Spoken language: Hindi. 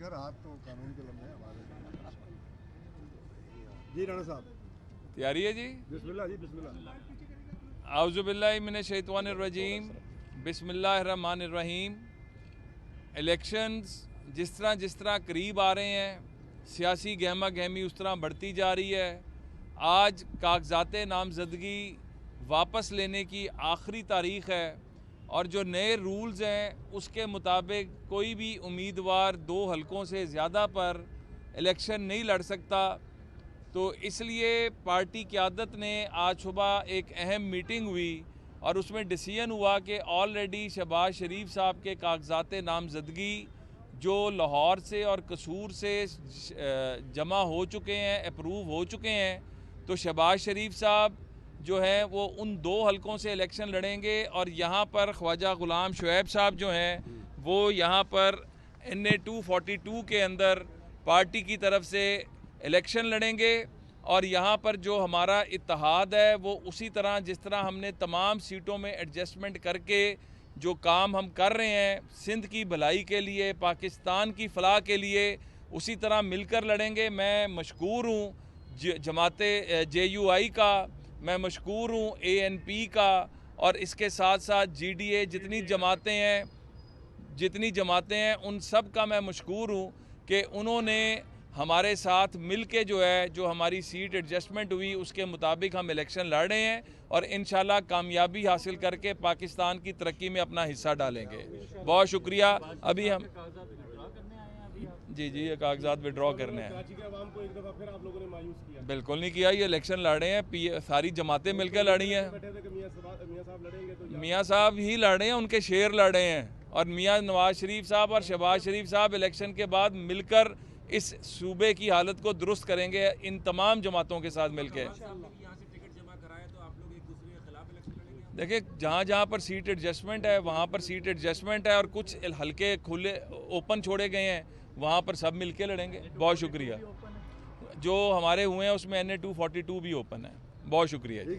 खैर हाथ तो कानून के लम्बे हैं हमारे। जी राणा साहब तैयारी है जी। बिस्मिल्लाह जी बिस्मिल्लाह। आउज़ुबिल्लाहि मिनश शैतानिर रजीम, बिस्मिल्लाहिर्रहमानिर्रहीम। इलेक्शंस जिस तरह करीब आ रहे हैं, सियासी गहमा गहमी उस तरह बढ़ती जा रही है। आज कागजात नामजदगी वापस लेने की आखिरी तारीख़ है और जो नए रूल्स हैं उसके मुताबिक कोई भी उम्मीदवार 2 हलकों से ज़्यादा पर इलेक्शन नहीं लड़ सकता। तो इसलिए पार्टी क़यादत ने आज सुबह एक अहम मीटिंग हुई और उसमें डिसीजन हुआ कि ऑलरेडी शहबाज शरीफ साहब के कागजात नामजदगी जो लाहौर से और कसूर से जमा हो चुके हैं, अप्रूव हो चुके हैं, तो शहबाज शरीफ साहब जो है वो उन 2 हलकों से इलेक्शन लड़ेंगे और यहाँ पर ख्वाजा ग़ुलाम शुएब साहब जो हैं वो यहाँ पर NA 242 के अंदर पार्टी की तरफ से इलेक्शन लड़ेंगे। और यहाँ पर जो हमारा इत्तेहाद है वो उसी तरह जिस तरह हमने तमाम सीटों में एडजस्टमेंट करके जो काम हम कर रहे हैं सिंध की भलाई के लिए, पाकिस्तान की फ़लाह के लिए, उसी तरह मिलकर लड़ेंगे। मैं मशकूर हूँ जमाते JUI का, मैं मशकूर हूँ ANP का और इसके साथ साथ GDA जितनी जमातें हैं उन सब का मैं मशकूर हूँ कि उन्होंने हमारे साथ मिल के जो हमारी सीट एडजस्टमेंट हुई उसके मुताबिक हम इलेक्शन लड़ रहे हैं और इंशाल्लाह कामयाबी हासिल करके पाकिस्तान की तरक्की में अपना हिस्सा डालेंगे। बहुत शुक्रिया। अभी हम जी ये कागजात विड्रॉ करने हैं। बिल्कुल नहीं किया, ये इलेक्शन लड़ रहे हैं, सारी जमातें मिलकर लड़ी हैं। मियाँ साहब ही लड़ रहे हैं, उनके शेर लड़ रहे हैं और मियाँ नवाज शरीफ साहब और शहबाज शरीफ साहब इलेक्शन के बाद मिलकर इस सूबे की हालत को दुरुस्त करेंगे इन तमाम जमातों के साथ मिलकर। देखिए जहाँ पर सीट एडजस्टमेंट है वहाँ पर सीट एडजस्टमेंट है और कुछ हल्के खुले ओपन छोड़े गए हैं, वहाँ पर सब मिलके लड़ेंगे। बहुत शुक्रिया। जो हमारे हुए हैं उसमें NA 242 भी ओपन है। बहुत शुक्रिया जी।